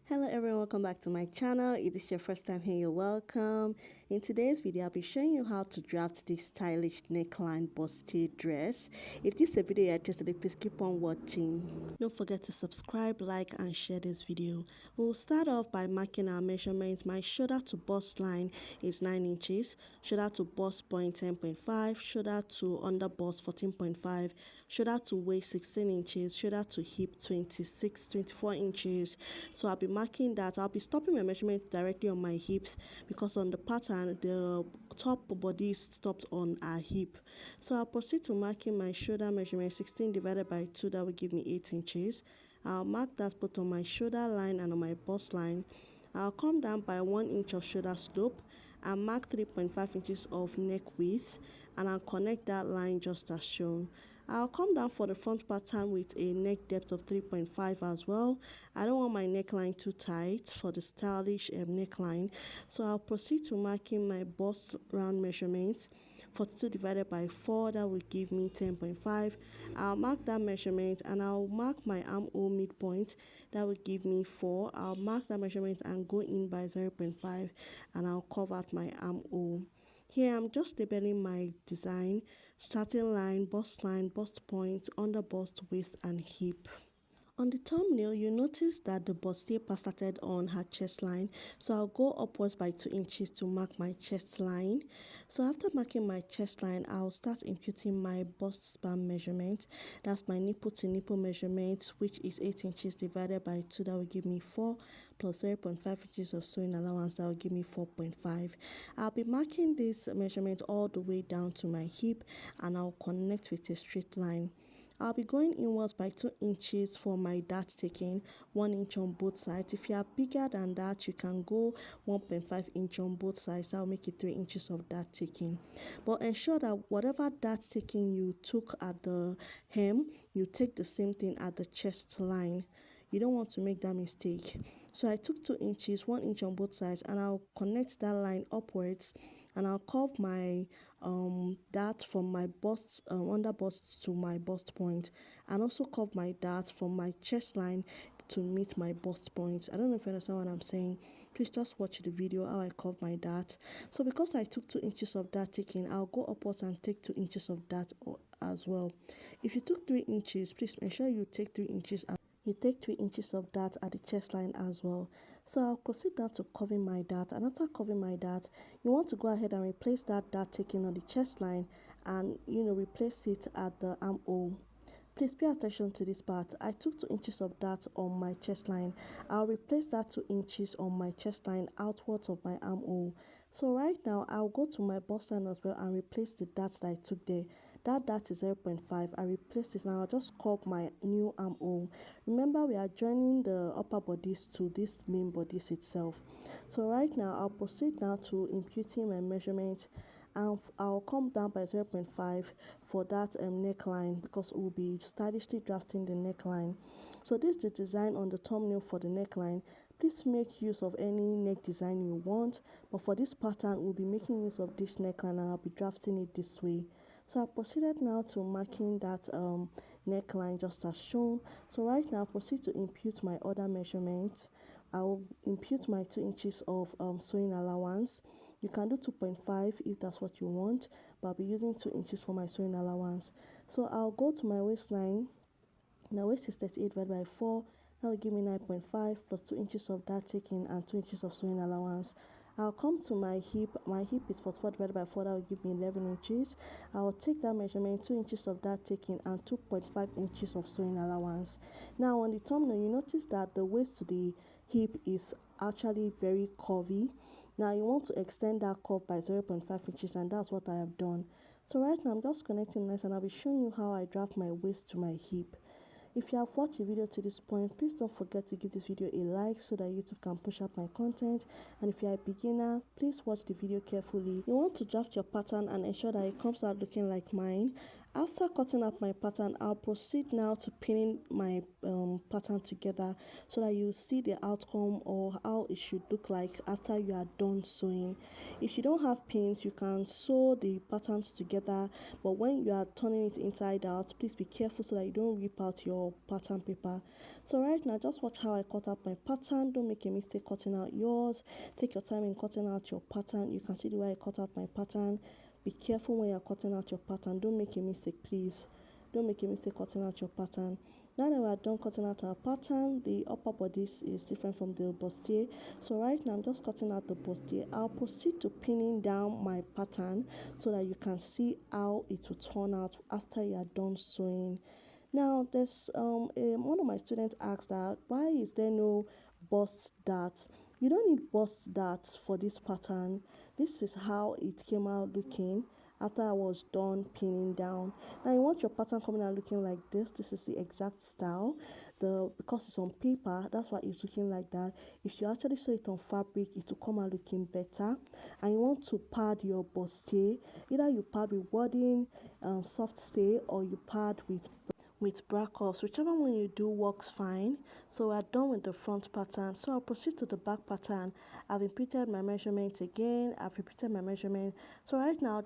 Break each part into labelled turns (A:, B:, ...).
A: Hello everyone, welcome back to my channel. If this is your first time here, you're welcome. In today's video, I'll be showing you how to draft this stylish neckline bustier dress. If this is a video you're interested in, please keep on watching. Don't forget to subscribe, like and share this video. We'll start off by marking our measurements. My shoulder to bust line is 9 inches, shoulder to bust point 10.5, shoulder to under bust 14.5, shoulder to waist 16 inches, shoulder to hip 24 inches. So I'll be marking that. I'll be stopping my measurement directly on my hips because on the pattern the top body is stopped on our hip. So I'll proceed to marking my shoulder measurement 16 divided by 2, that will give me 8 inches. I'll mark that both on my shoulder line and on my bust line. I'll come down by 1 inch of shoulder slope and mark 3.5 inches of neck width, and I'll connect that line just as shown. I'll come down for the front pattern with a neck depth of 3.5 as well. I don't want my neckline too tight for the stylish neckline, so I'll proceed to marking my bust round measurement. 42 divided by 4, that will give me 10.5. I'll mark that measurement and I'll mark my armhole midpoint, that will give me 4. I'll mark that measurement and go in by 0.5 and I'll curve out my armhole. Here I'm just labeling my design: starting line, bust point, under bust, waist and hip. On the thumbnail, you notice that the bustier part started on her chest line, so I'll go upwards by 2 inches to mark my chest line. So after marking my chest line, I'll start imputing my bust span measurement. That's my nipple to nipple measurement, which is 8 inches divided by 2, that will give me 4, plus 0.5 inches of sewing allowance, that will give me 4.5. I'll be marking this measurement all the way down to my hip and I'll connect with a straight line. I'll be going inwards by 2 inches for my dart taking, 1 inch on both sides. If you are bigger than that, you can go 1.5 inch on both sides. That'll make it 3 inches of dart taking. But ensure that whatever dart taking you took at the hem, you take the same thing at the chest line. You don't want to make that mistake. So I took 2 inches, 1 inch on both sides, and I'll connect that line upwards, and I'll curve my dart from my bust under bust to my bust point, and also curve my dart from my chest line to meet my bust point. I don't know if you understand what I'm saying. Please just watch the video how I curve my dart. So because I took 2 inches of dart taking, I'll go upwards and take 2 inches of dart as well. If you took 3 inches, please ensure you take 3 inches. You take 3 inches of dart at the chest line as well. So I'll proceed now to curving my dart, and after curving my dart, you want to go ahead and replace that dart taken on the chest line and replace it at the armhole. Please pay attention to this part. I took 2 inches of dart on my chest line. I'll replace that 2 inches on my chest line outwards of my armhole. So right now, I'll go to my bust line as well and replace the dart that I took there. That dart is 0.5. I replaced it and I'll just curve my new armhole. Remember, we are joining the upper bodice to this main bodice itself. So right now, I'll proceed now to imputing my measurement, and I'll come down by 0.5 for that neckline, because we'll be stylishly drafting the neckline. So this is the design on the thumbnail for the neckline. Please make use of any neck design you want, but for this pattern we'll be making use of this neckline and I'll be drafting it this way. So I proceeded now to marking that neckline just as shown. So right now I proceed to impute my other measurements. I will impute my 2 inches of sewing allowance. You can do 2.5 if that's what you want, but I'll be using 2 inches for my sewing allowance. So I'll go to my waistline. My waist is 38 divided by 4. That will give me 9.5 plus 2 inches of dart taking and 2 inches of sewing allowance. I'll come to my hip. My hip is 44 divided by 4. That will give me 11 inches. I will take that measurement, 2 inches of dart taking and 2.5 inches of sewing allowance. Now on the thumbnail, you notice that the waist to the hip is actually very curvy. Now you want to extend that curve by 0.5 inches, and that's what I have done. So right now I'm just connecting this and I'll be showing you how I draft my waist to my hip. If you have watched the video to this point, please don't forget to give this video a like so that YouTube can push up my content. And if you are a beginner, please watch the video carefully. You want to draft your pattern and ensure that it comes out looking like mine. After cutting out my pattern, I'll proceed now to pinning my pattern together so that you see the outcome or how it should look like after you are done sewing. If you don't have pins, you can sew the patterns together, but when you are turning it inside out, please be careful so that you don't rip out your pattern paper. So right now, just watch how I cut out my pattern. Don't make a mistake cutting out yours. Take your time in cutting out your pattern. You can see the way I cut out my pattern. Be careful when you're cutting out your pattern. Don't make a mistake, please. Don't make a mistake cutting out your pattern. Now that we are done cutting out our pattern, the upper bodice is different from the bustier. So right now I'm just cutting out the bustier. I'll proceed to pinning down my pattern so that you can see how it will turn out after you are done sewing. Now there's one of my students asked that why is there no bust dart? You don't need bust darts for this pattern. This is how it came out looking after I was done pinning down. Now you want your pattern coming out looking like this. This is the exact style. Because it's on paper, that's why it's looking like that. If you actually sew it on fabric, it will come out looking better. And you want to pad your bustier. Either you pad with wadding, soft stay, or you pad with brackets. Whichever one you do works fine. So we're done with the front pattern. So I'll proceed to the back pattern. I've repeated my measurement again. I've repeated my measurement. So right now,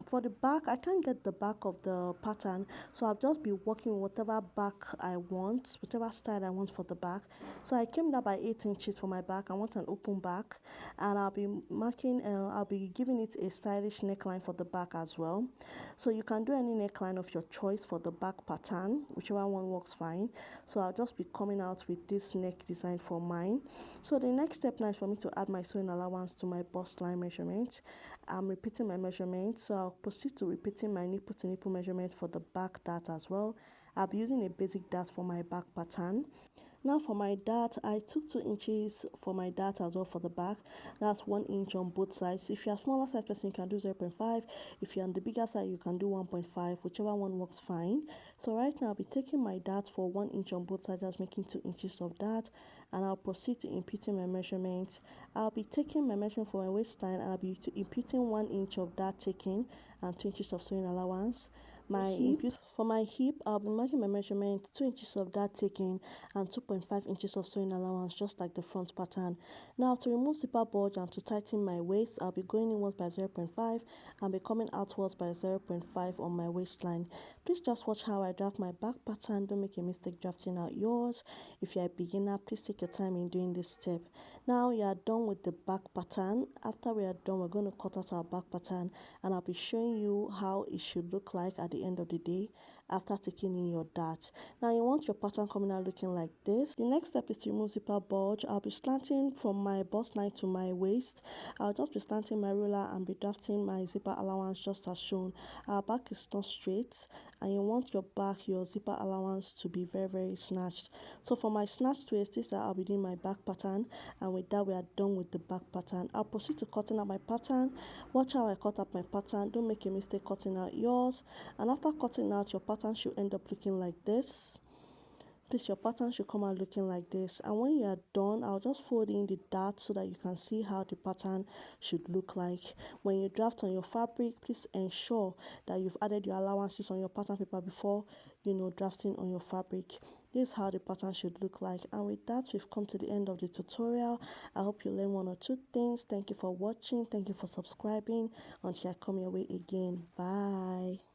A: for the back, I can't get the back of the pattern. So I'll just be working whatever back I want, whatever style I want for the back. So I came down by 8 inches for my back. I want an open back. And I'll be giving it a stylish neckline for the back as well. So you can do any neckline of your choice for the back pattern, whichever one works fine. So I'll just be coming out with this neck design for mine. So the next step now is for me to add my sewing allowance to my bust line measurement. I'm repeating my measurement, so I'll proceed to repeating my nipple to nipple measurement for the back dart as well. I'll be using a basic dart for my back pattern. Now for my dart, I took 2 inches for my dart as well for the back. That's 1 inch on both sides. If you're a smaller size person, you can do 0.5. If you're on the bigger side, you can do 1.5, whichever one works fine. So right now, I'll be taking my dart for 1 inch on both sides, that's making 2 inches of dart. And I'll proceed to imputing my measurements. I'll be taking my measurement for my waistline and I'll be imputing 1 inch of dart taking and 2 inches of sewing allowance. For my hip, I'll be marking my measurement 2 inches of dart taking and 2.5 inches of sewing allowance, just like the front pattern. Now to remove zipper bulge and to tighten my waist, I'll be going inwards by 0.5 and be coming outwards by 0.5 on my waistline. Please just watch how I draft my back pattern. Don't make a mistake drafting out yours. If you're a beginner, please take your time in doing this step. Now you are done with the back pattern. After we are done, we're going to cut out our back pattern and I'll be showing you how it should look like at the end of the day after taking in your dart. Now you want your pattern coming out looking like this. The next step is to remove zipper bulge. I'll be slanting from my bust line to my waist. I'll just be slanting my ruler and be drafting my zipper allowance just as shown. Our back is not straight and you want your zipper allowance to be very snatched. So for my snatched waist, this I'll be doing my back pattern, and with that we are done with the back pattern. I'll proceed to cutting out my pattern. Watch how I cut out my pattern. Don't make a mistake cutting out yours. And after cutting out, your pattern should end up looking like this. Please, your pattern should come out looking like this. And when you are done, I'll just fold in the dart so that you can see how the pattern should look like. When you draft on your fabric, please ensure that you've added your allowances on your pattern paper before drafting on your fabric. This is how the pattern should look like. And with that, we've come to the end of the tutorial. I hope you learned 1 or 2 things. Thank you for watching. Thank you for subscribing. Until I come your way again. Bye.